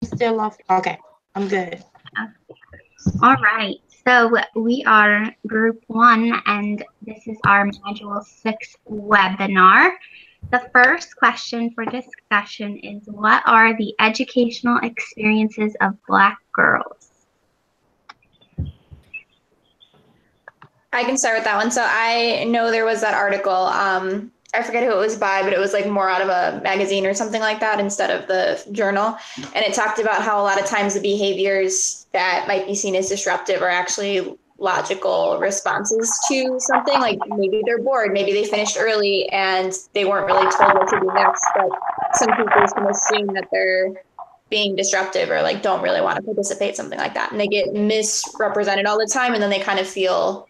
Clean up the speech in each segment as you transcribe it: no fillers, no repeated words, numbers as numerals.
still off? Okay, I'm good. All right. So we are group one, and this is our module six webinar. The first question for discussion is, what are the educational experiences of Black girls? I can start with that one. So I know there was that article. I forget who it was by, but it was like more out of a magazine or something like that instead of the journal. And it talked about how a lot of times the behaviors that might be seen as disruptive are actually logical responses to something. Like maybe they're bored, maybe they finished early and they weren't really told what to do next. But some teachers can assume that they're being disruptive or like don't really want to participate, something like that. And they get misrepresented all the time. And then they kind of feel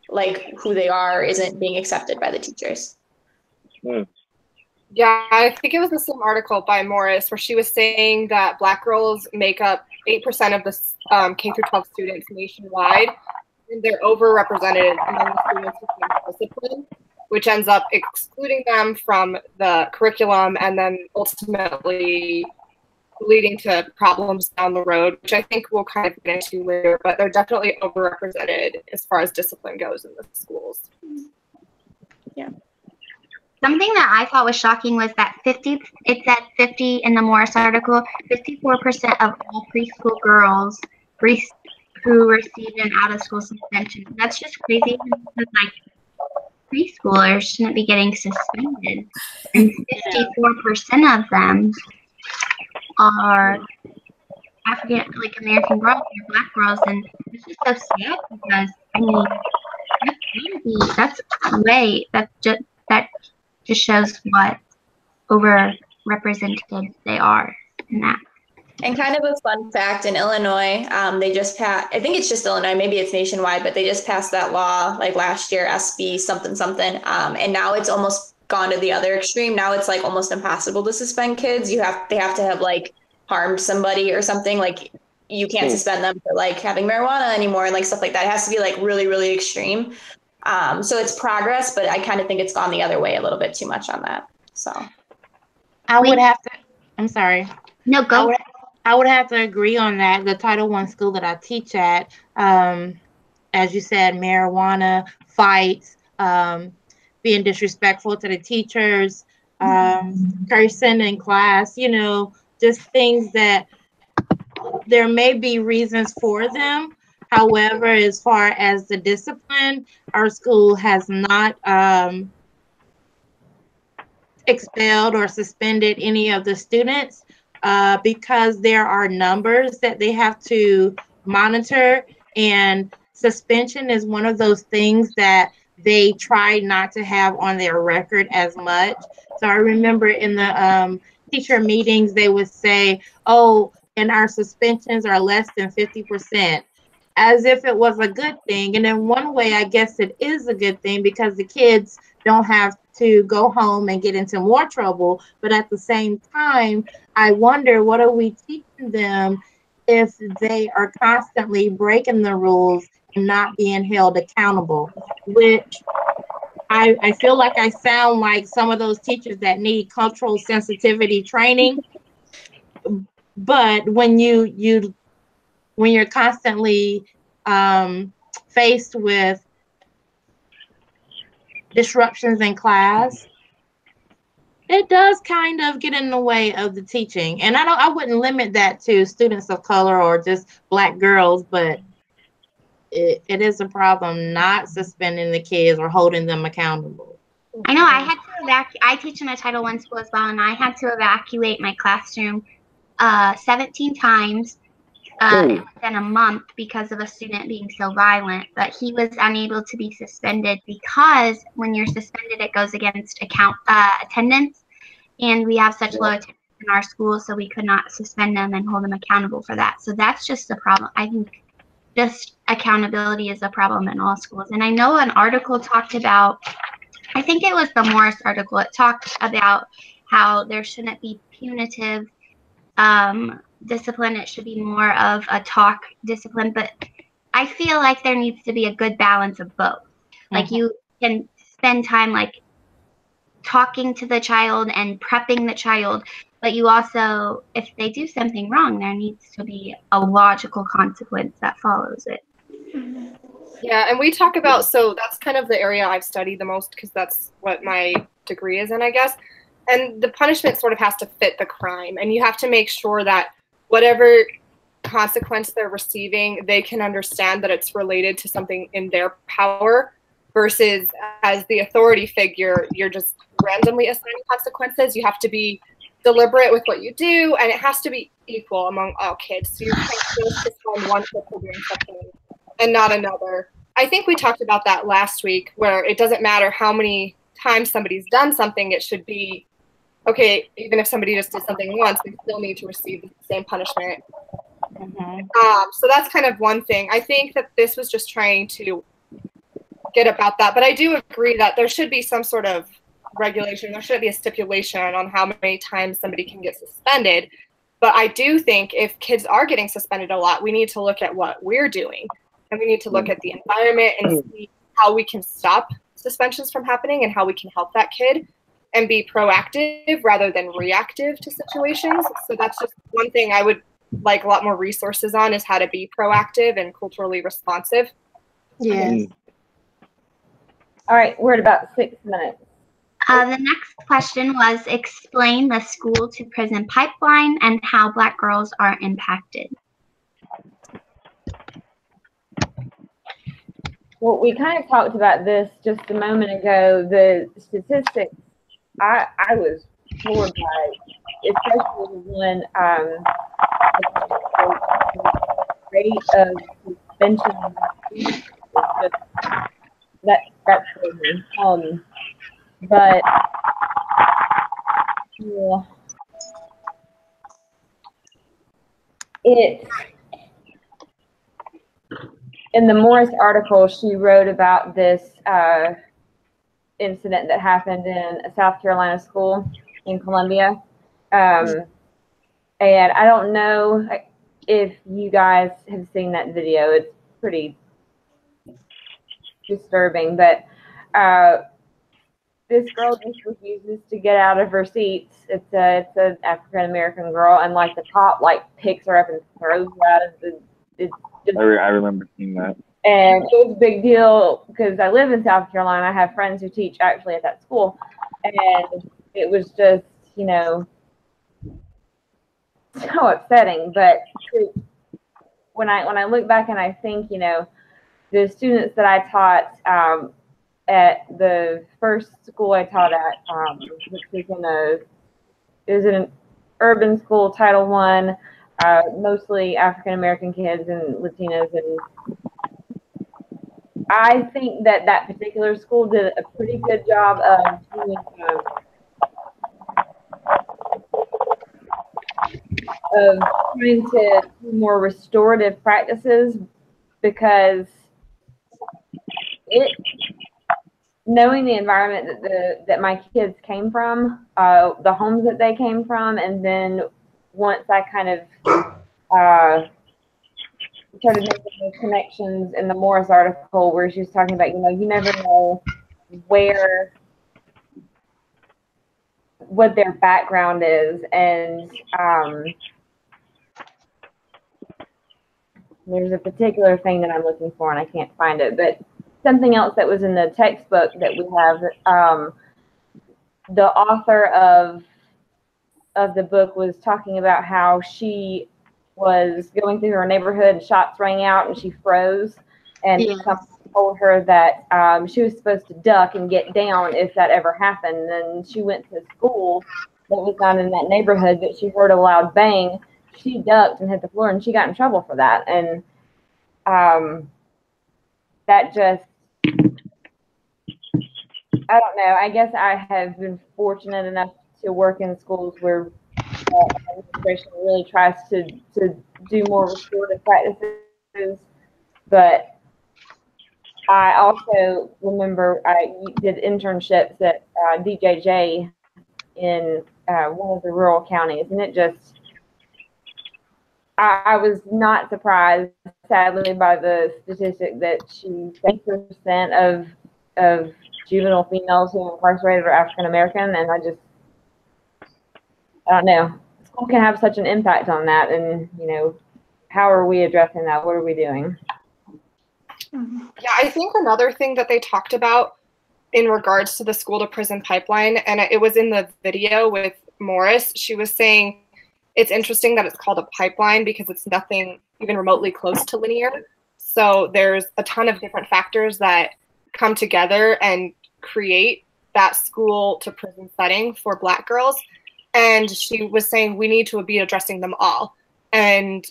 like who they are isn't being accepted by the teachers. Yeah, I think it was the same article by Morris where she was saying that Black girls make up 8% of the K through 12 students nationwide, and they're overrepresented among the students with discipline, which ends up excluding them from the curriculum and then ultimately leading to problems down the road, which I think we'll kind of get into later, but they're definitely overrepresented as far as discipline goes in the schools. Yeah. Something that I thought was shocking was that it said 50 in the Morris article, 54% of all preschool girls who received an out-of-school suspension. That's just crazy because, like, preschoolers shouldn't be getting suspended. And 54% of them are African, like American girls or Black girls, and this is so sad because I mean that just shows what overrepresented they are in that. And kind of a fun fact, in Illinois, they just passed, I think it's just Illinois, maybe it's nationwide, but they just passed that law like last year, SB something something, and now it's almost gone to the other extreme. Now it's like almost impossible to suspend kids. They have to have like harmed somebody or something. Like you can't suspend them for like having marijuana anymore and like stuff like that. It has to be like really, really extreme. So it's progress, but I kind of think it's gone the other way a little bit too much on that. So I would have to, I'm sorry. No, go. I would have to agree on that. The Title I school that I teach at, as you said, marijuana, fights, being disrespectful to the teachers, cursing in class, just things that there may be reasons for them. However, as far as the discipline, our school has not expelled or suspended any of the students because there are numbers that they have to monitor, and suspension is one of those things that they try not to have on their record as much. So I remember in the teacher meetings, they would say, oh, and our suspensions are less than 50%, as if it was a good thing. And in one way, I guess it is a good thing because the kids don't have to go home and get into more trouble. But at the same time, I wonder, what are we teaching them if they are constantly breaking the rules and not being held accountable? Which I feel like I sound like some of those teachers that need cultural sensitivity training. But when you're constantly faced with disruptions in class, it does kind of get in the way of the teaching. And I wouldn't limit that to students of color or just Black girls, but it is a problem not suspending the kids or holding them accountable. I know I had to I teach in a Title I school as well, and I had to evacuate my classroom 17 times within a month because of a student being so violent. But he was unable to be suspended because when you're suspended, it goes against attendance, and we have such low attendance in our school, so we could not suspend them and hold them accountable for that. So that's just the problem. I think just accountability is a problem in all schools. And I know an article talked about, I think it was the Morris article, it talked about how there shouldn't be punitive discipline. It should be more of a talk discipline. But I feel like there needs to be a good balance of both. Like you can spend time like talking to the child and prepping the child, but you also, if they do something wrong, there needs to be a logical consequence that follows it. Yeah, and we talk about, so that's kind of the area I've studied the most because that's what my degree is in, I guess. And the punishment sort of has to fit the crime, and you have to make sure that whatever consequence they're receiving, they can understand that it's related to something in their power, versus as the authority figure, you're just randomly assigning consequences. You have to be deliberate with what you do, and it has to be equal among all kids. So you can't just assign one kid for doing something and not another. I think we talked about that last week, where it doesn't matter how many times somebody's done something, it should be, okay, even if somebody just did something once, they still need to receive the same punishment. So that's kind of one thing. I think that this was just trying to get about that. But I do agree that there should be some sort of regulation. There should be a stipulation on how many times somebody can get suspended. But I do think if kids are getting suspended a lot, we need to look at what we're doing. And we need to look at the environment and see how we can stop suspensions from happening and how we can help that kid and be proactive rather than reactive to situations. So that's just one thing I would like a lot more resources on, is how to be proactive and culturally responsive. Yes. All right, we're at about 6 minutes. The next question was, explain the school to prison pipeline and how Black girls are impacted. Well, we kind of talked about this just a moment ago. The statistics, I was floored by, especially when the rate of suspension, that's crazy. But yeah, it's in the Morris article. She wrote about this incident that happened in a South Carolina school in Columbia, and I don't know if you guys have seen that video. It's pretty disturbing, but this girl just refuses to get out of her seats. It's an African American girl, and like the cop like picks her up and throws her out of the. I remember seeing that. And it was a big deal because I live in South Carolina. I have friends who teach actually at that school, and it was just, you know, so upsetting. But when I look back and I think, you know, the students that I taught at the first school I taught at, which was in an urban school, Title I, mostly African American kids and Latinos, and I think that that particular school did a pretty good job of doing trying to do more restorative practices, because knowing the environment that my kids came from, the homes that they came from, and then once I kind of started making those connections in the Morris article where she was talking about, you know, you never know what their background is, and there's a particular thing that I'm looking for and I can't find it, but something else that was in the textbook that we have, the author of the book was talking about how she was going through her neighborhood and shots rang out and she froze, and someone told her that she was supposed to duck and get down if that ever happened. And she went to school that was not in that neighborhood, but she heard a loud bang. She ducked and hit the floor, and she got in trouble for that. And that just, I don't know. I guess I have been fortunate enough to work in schools where administration really tries to do more restorative practices, but I also remember I did internships at DJJ in one of the rural counties, and it just, I was not surprised, sadly, by the statistic that 8% of juvenile females who are incarcerated are African American, and I don't know. School can have such an impact on that, and how are we addressing that? What are we doing? Yeah, I think another thing that they talked about in regards to the school to prison pipeline, and it was in the video with Morris, she was saying it's interesting that it's called a pipeline because it's nothing even remotely close to linear. So there's a ton of different factors that come together and create that school to prison setting for Black girls. And she was saying we need to be addressing them all. And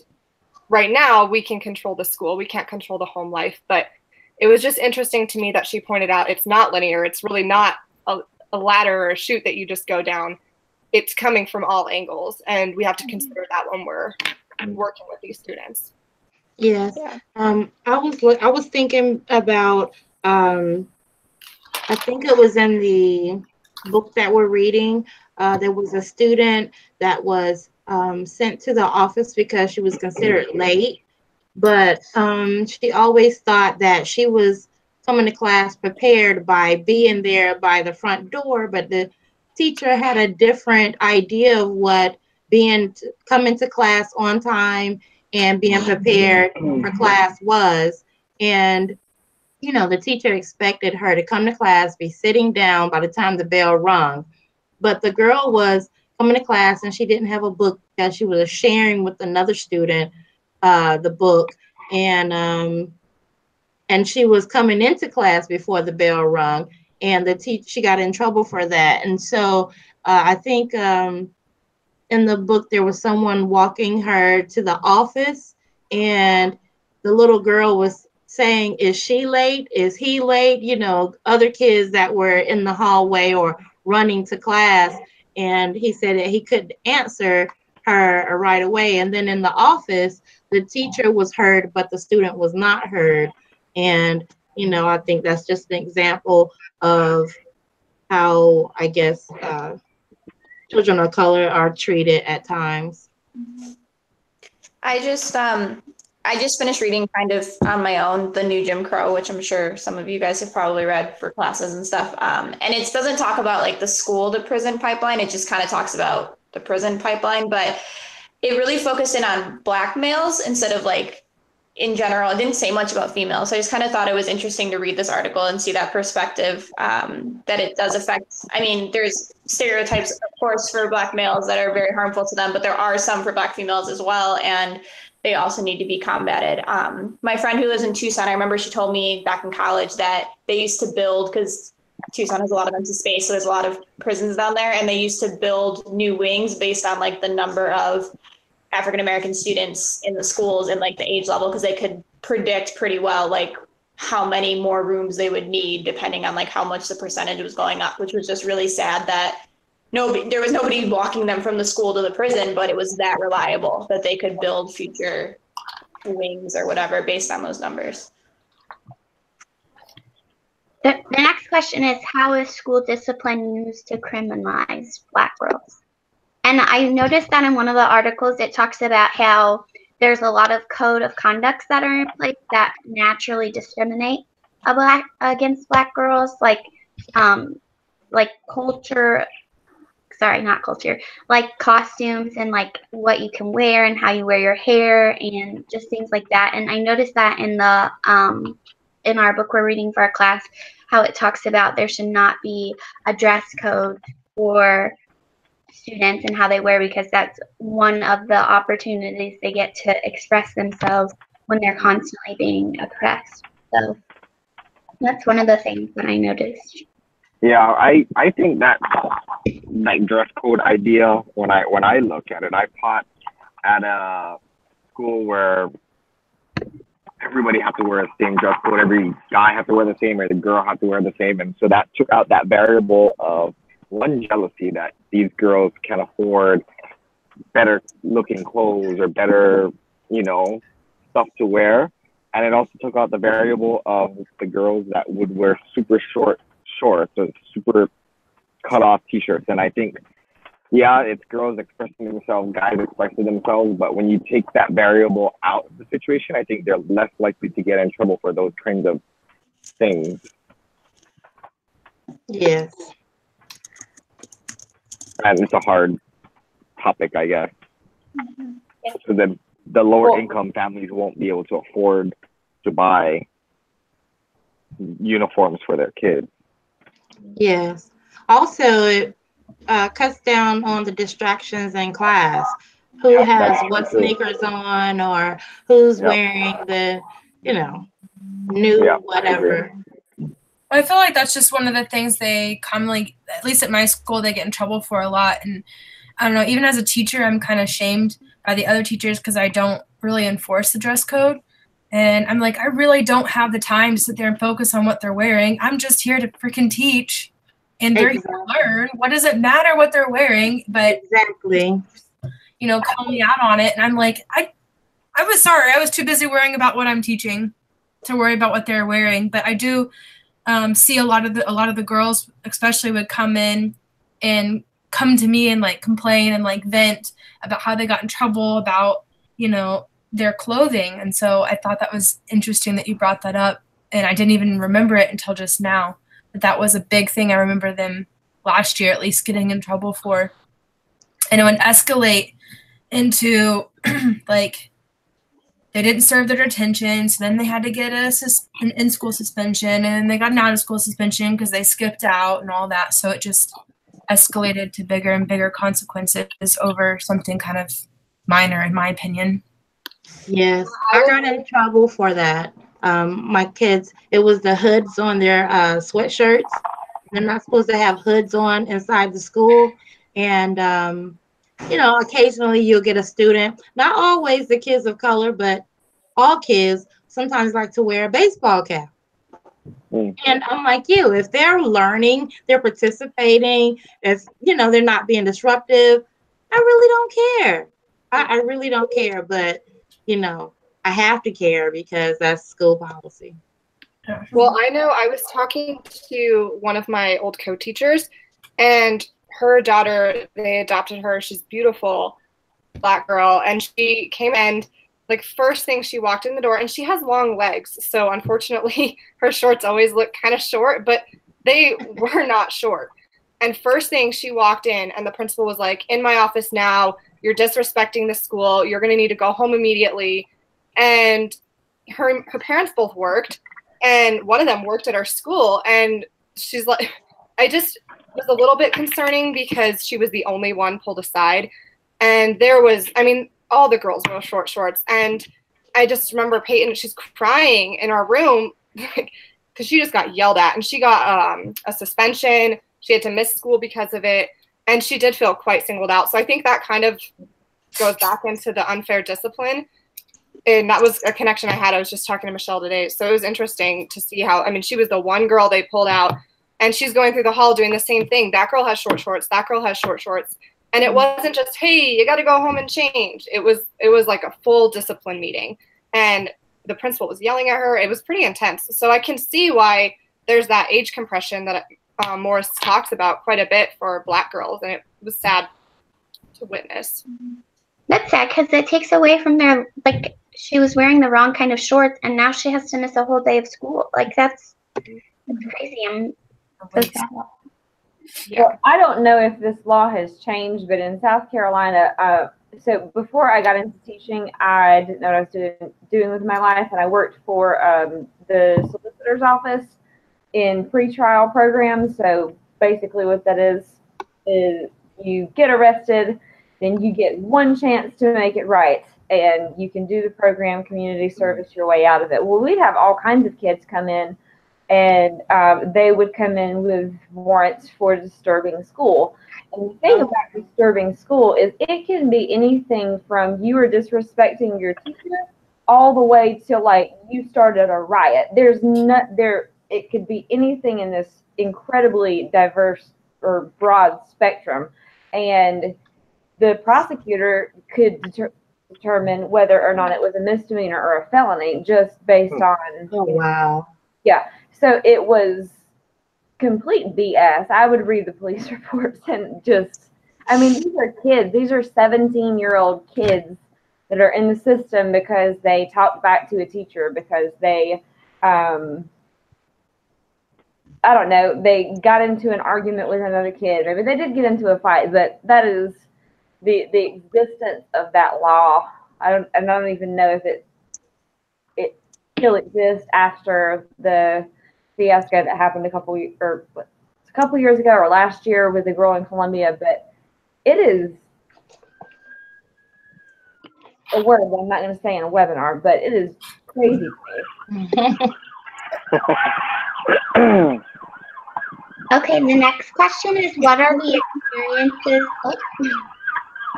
right now we can control the school, we can't control the home life, but it was just interesting to me that she pointed out it's not linear. It's really not a ladder or a chute that you just go down. It's coming from all angles, and we have to consider that when we're working with these students. Yes. Yeah. I was thinking about I think it was in the book that we're reading. There was a student that was sent to the office because she was considered late, but she always thought that she was coming to class prepared by being there by the front door, but the teacher had a different idea of what coming to class on time and being prepared for class was. And the teacher expected her to come to class, be sitting down by the time the bell rung. But the girl was coming to class and she didn't have a book because she was sharing with another student the book. And she was coming into class before the bell rung, and she got in trouble for that. And so I think in the book there was someone walking her to the office, and the little girl was saying, is she late? Is he late? Other kids that were in the hallway or running to class. And he said that he couldn't answer her right away. And then in the office, the teacher was heard, but the student was not heard. And, I think that's just an example of how, I guess, children of color are treated at times. I just finished reading kind of on my own, The New Jim Crow, which I'm sure some of you guys have probably read for classes and stuff. And it doesn't talk about like the school to prison pipeline. It just kind of talks about the prison pipeline, but it really focused in on Black males instead of like in general. It didn't say much about females. So I just kind of thought it was interesting to read this article and see that perspective, that it does affect. I mean, there's stereotypes, of course, for Black males that are very harmful to them, but there are some for Black females as well. And they also need to be combated. My friend who lives in Tucson, I remember she told me back in college that they used to build, because Tucson has a lot of empty space, so there's a lot of prisons down there, and they used to build new wings based on like the number of African-American students in the schools and like the age level, because they could predict pretty well like how many more rooms they would need depending on like how much the percentage was going up, which was just really sad that there was nobody walking them from the school to the prison, but it was that reliable that they could build future wings or whatever based on those numbers. The next question is, how is school discipline used to criminalize Black girls? And I noticed that in one of the articles, it talks about how there's a lot of code of conducts that are in place that naturally discriminate against Black girls, like culture. Sorry, not culture, like costumes and like what you can wear and how you wear your hair and just things like that. And I noticed that in the in our book we're reading for our class, how it talks about there should not be a dress code for students and how they wear, because that's one of the opportunities they get to express themselves when they're constantly being oppressed. So that's one of the things that I noticed. Yeah, I think that like dress code idea, when I look at it, I taught at a school where everybody had to wear the same dress code. Every guy had to wear the same, or the girl had to wear the same. And so that took out that variable of one, jealousy that these girls can afford better looking clothes or better, stuff to wear. And it also took out the variable of the girls that would wear super short shorts or super cut off t-shirts. And I think, yeah, it's girls expressing themselves, guys expressing themselves, but when you take that variable out of the situation, I think they're less likely to get in trouble for those kinds of things. Yes. And it's a hard topic, I guess. Mhm. So then the lower Well- income families won't be able to afford to buy uniforms for their kids. Yes. Also, it cuts down on the distractions in class. Who Yeah, has that's what true. sneakers on, or who's Yep. wearing the, new Yeah, I agree. whatever. I feel like that's just one of the things they commonly, at least at my school, they get in trouble for a lot. And I don't know, even as a teacher, I'm kind of shamed by the other teachers because I don't really enforce the dress code. And I'm like, I really don't have the time to sit there and focus on what they're wearing. I'm just here to freaking teach, and they're here to learn. What does it matter what they're wearing? But Exactly. call me out on it, and I'm like, I was sorry, I was too busy worrying about what I'm teaching to worry about what they're wearing. But I do see a lot of the girls, especially, would come in and come to me and like complain and like vent about how they got in trouble about their clothing. And so I thought that was interesting that you brought that up, and I didn't even remember it until just now. But that was a big thing I remember them last year at least getting in trouble for. And it would escalate into like they didn't serve their detention, so then they had to get an in-school suspension, and then they got an out-of-school suspension because they skipped out and all that. So it just escalated to bigger and bigger consequences over something kind of minor, in my opinion. Yes, I got in trouble for that. My kids, it was the hoods on their sweatshirts. They're not supposed to have hoods on inside the school. And, occasionally you'll get a student, not always the kids of color, but all kids sometimes like to wear a baseball cap. And I'm like you, if they're learning, they're participating, they're not being disruptive, I really don't care. I really don't care, but I have to care because that's school policy. Well, I know I was talking to one of my old co-teachers, and her daughter, they adopted her. She's beautiful, Black girl, and she came and like first thing she walked in the door, and she has long legs, so unfortunately her shorts always look kind of short, but they were not short. And first thing she walked in, and the principal was like, "In my office now. You're disrespecting the school. You're going to need to go home immediately." And her parents both worked, and one of them worked at our school. And she's like, I just was a little bit concerning because she was the only one pulled aside. And there was, all the girls wore short shorts. And I just remember Peyton, she's crying in our room because she just got yelled at. And she got a suspension. She had to miss school because of it. And she did feel quite singled out. So I think that kind of goes back into the unfair discipline. And that was a connection I had. I was just talking to Michelle today. So it was interesting to see how, she was the one girl they pulled out, and she's going through the hall doing the same thing. That girl has short shorts. That girl has short shorts. And it wasn't just, hey, you got to go home and change. It was like a full discipline meeting. And the principal was yelling at her. It was pretty intense. So I can see why there's that age compression that Morris talks about quite a bit for Black girls. And it was sad to witness. That's sad because it takes away from their, like, she was wearing the wrong kind of shorts and now she has to miss a whole day of school. Like, that's crazy. I'm so sad. Yeah. Well, I don't know if this law has changed, but in South Carolina, so before I got into teaching, I didn't know what I was doing with my life, and I worked for the solicitor's office in pretrial programs. So basically what that is you get arrested, then you get one chance to make it right, and you can do the program, community service, your way out of it. Well, we'd have all kinds of kids come in, and they would come in with warrants for disturbing school. And the thing about disturbing school is it can be anything from you are disrespecting your teacher all the way to like you started a riot. It could be anything in this incredibly diverse or broad spectrum. And the prosecutor could determine whether or not it was a misdemeanor or a felony just based on. Oh, wow. Yeah. So it was complete BS. I would read the police reports and just, these are kids. These are 17-year-old kids that are in the system because they talked back to a teacher, because they I don't know, they got into an argument with another kid. Maybe they did get into a fight, but that is the existence of that law. I don't even know if it still exists after the fiasco that happened a couple years ago or last year with the girl in Columbia, but it is a word that I'm not going to say in a webinar, but it is crazy to me. Okay, the next question is, what are the experiences?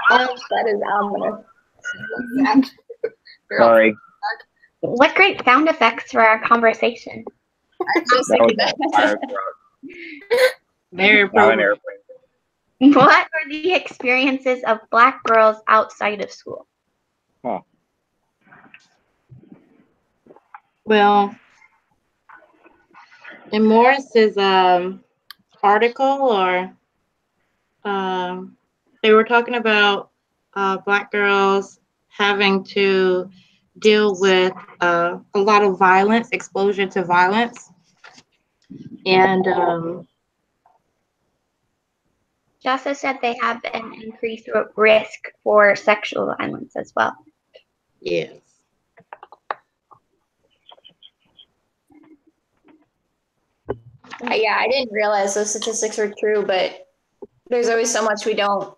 That is ominous. Sorry. What great sound effects for our conversation. That was fire truck. Very Not an appropriate. airplane. What are the experiences of Black girls outside of school? Well, in Morris's article, or they were talking about Black girls having to deal with a lot of violence, exposure to violence, and She also said they have an increased risk for sexual violence as well. yes. Yeah, I didn't realize those statistics were true, but there's always so much we don't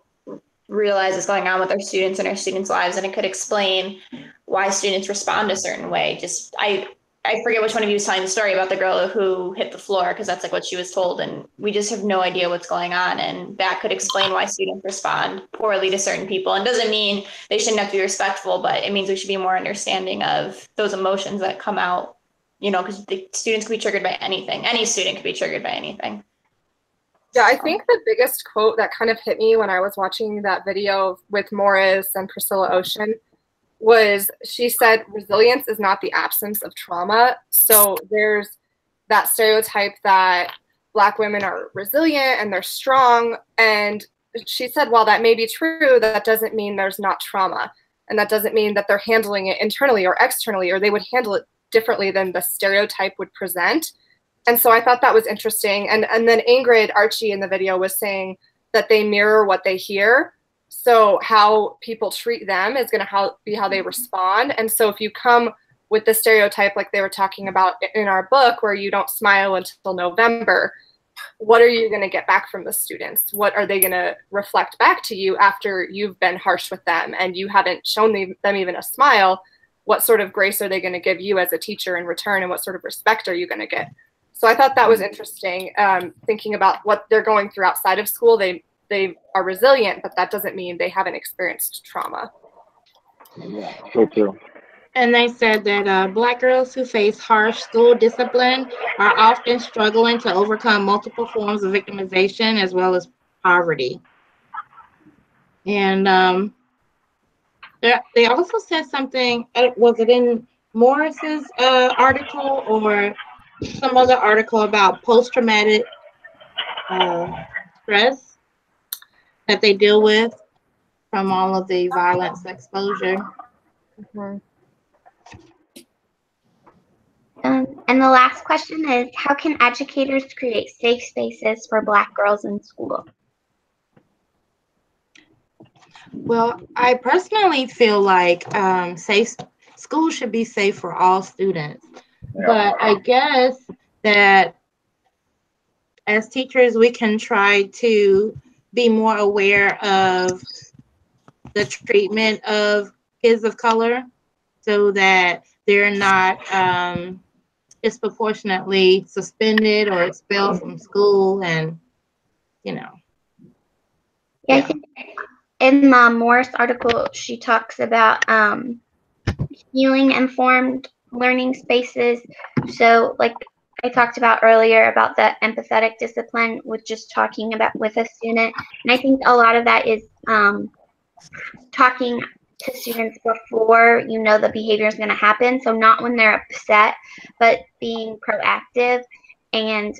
realize is going on with our students and our students' lives, and it could explain why students respond a certain way. Just I forget which one of you was telling the story about the girl who hit the floor, because that's like what she was told, and we just have no idea what's going on, and that could explain why students respond poorly to certain people. And doesn't mean they shouldn't have to be respectful, but it means we should be more understanding of those emotions that come out, you know, because the students can be triggered by anything. Any student can be triggered by anything. Yeah, I think the biggest quote that kind of hit me when I was watching that video with Morris and Priscilla Ocean was, she said, resilience is not the absence of trauma. So there's that stereotype that Black women are resilient and they're strong. And she said, while that may be true, that doesn't mean there's not trauma. And that doesn't mean that they're handling it internally or externally, or they would handle it differently than the stereotype would present. And so I thought that was interesting. And then Ingrid Archie in the video was saying that they mirror what they hear. So how people treat them is going to be how they respond. And so if you come with the stereotype like they were talking about in our book, where you don't smile until November, what are you going to get back from the students? What are they going to reflect back to you after you've been harsh with them and you haven't shown them even a smile? What sort of grace are they going to give you as a teacher in return, and what sort of respect are you going to get? So I thought that was interesting, thinking about what they're going through outside of school. They are resilient, but that doesn't mean they haven't experienced trauma. So true. And they said that Black girls who face harsh school discipline are often struggling to overcome multiple forms of victimization as well as poverty. And they also said something, was it in Morris's article or some other article about post-traumatic stress that they deal with from all of the violence exposure? Mm-hmm. And the last question is, how can educators create safe spaces for Black girls in school? Well, I personally feel like school should be safe for all students. Yeah. But I guess that as teachers, we can try to be more aware of the treatment of kids of color so that they're not disproportionately suspended or expelled from school, and, you know. Yeah, I think in the Morris article, she talks about healing-informed learning spaces. So like I talked about earlier about the empathetic discipline with just talking about with a student. And I think a lot of that is talking to students before you know the behavior is going to happen. So not when they're upset, but being proactive and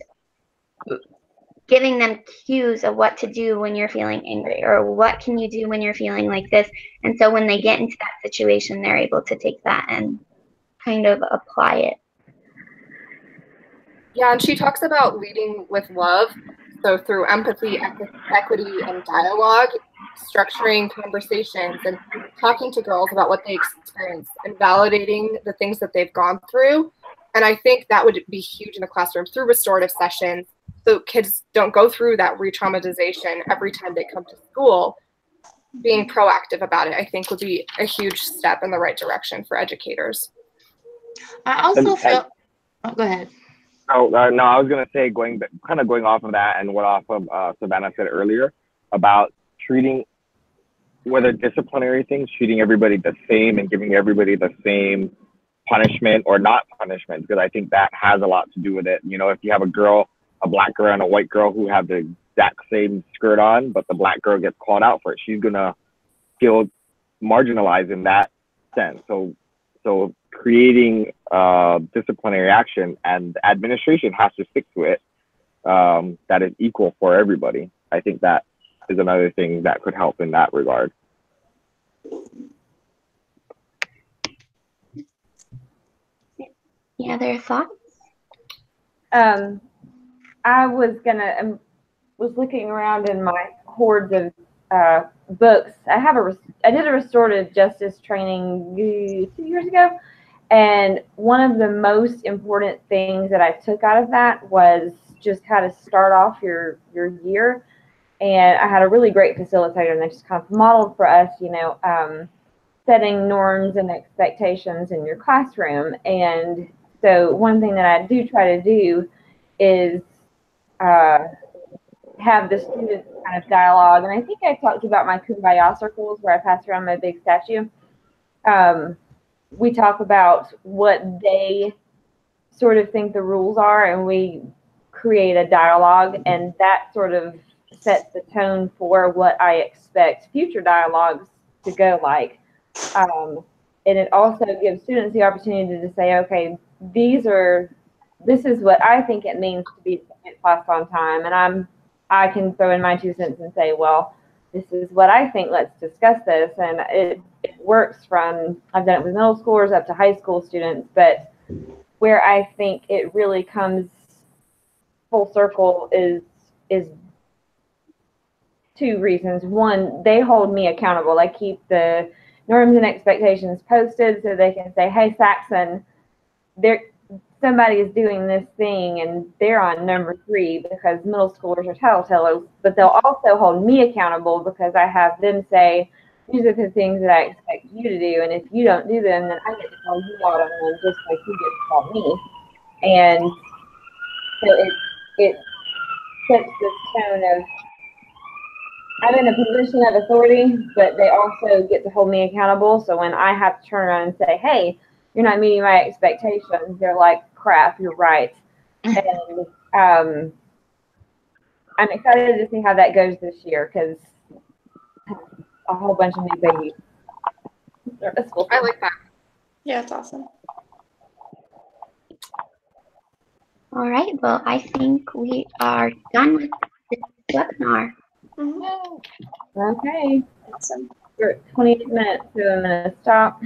giving them cues of what to do when you're feeling angry, or what can you do when you're feeling like this. And so when they get into that situation, they're able to take that and kind of apply it. Yeah, and she talks about leading with love. So through empathy, equity, and dialogue, structuring conversations and talking to girls about what they experience and validating the things that they've gone through. And I think that would be huge in the classroom through restorative sessions, so kids don't go through that re-traumatization every time they come to school. Being proactive about it, I think, would be a huge step in the right direction for educators. I also felt, oh, go ahead. Oh, no, I was going to say, going off of that and what off of Savannah said earlier about treating, whether disciplinary things, treating everybody the same and giving everybody the same punishment or not punishment, because I think that has a lot to do with it. You know, if you have a girl, a black girl and a white girl who have the exact same skirt on, but the black girl gets called out for it, she's going to feel marginalized in that sense. So creating disciplinary action, and administration has to stick to it, that is equal for everybody. I think that is another thing that could help in that regard. Any other thoughts? I was looking around in my hordes of books. I did a restorative justice training 2 years ago, and one of the most important things that I took out of that was just how to start off your year. And I had a really great facilitator, and they just kind of modeled for us, setting norms and expectations in your classroom. And so one thing that I do try to do is have the students kind of dialogue. And I think I talked about my Kumbaya circles where I pass around my big statue. We talk about what they sort of think the rules are, and we create a dialogue, and that sort of sets the tone for what I expect future dialogues to go like. And it also gives students the opportunity to say, okay, this is what I think it means to be in class on time, and I can throw in my 2 cents and say, well, this is what I think, let's discuss this. And it works from, I've done it with middle schoolers up to high school students, but where I think it really comes full circle is 2 reasons. One, they hold me accountable. I keep the norms and expectations posted so they can say, hey, Saxon, somebody is doing this thing and they're on number 3, because middle schoolers are tattletales, but they'll also hold me accountable because I have them say, these are the things that I expect you to do, and if you don't do them, then I get to call you out on them just like you get to call me. And so it sets this tone of, I'm in a position of authority, but they also get to hold me accountable. So when I have to turn around and say, hey, you're not meeting my expectations, they're like, crap, you're right. And I'm excited to see how that goes this year, because a whole bunch of new babies. I like that. Yeah, it's awesome. All right, well, I think we are done with this webinar. Mm-hmm. Okay. Awesome. We're at 28 minutes, so I'm going to stop.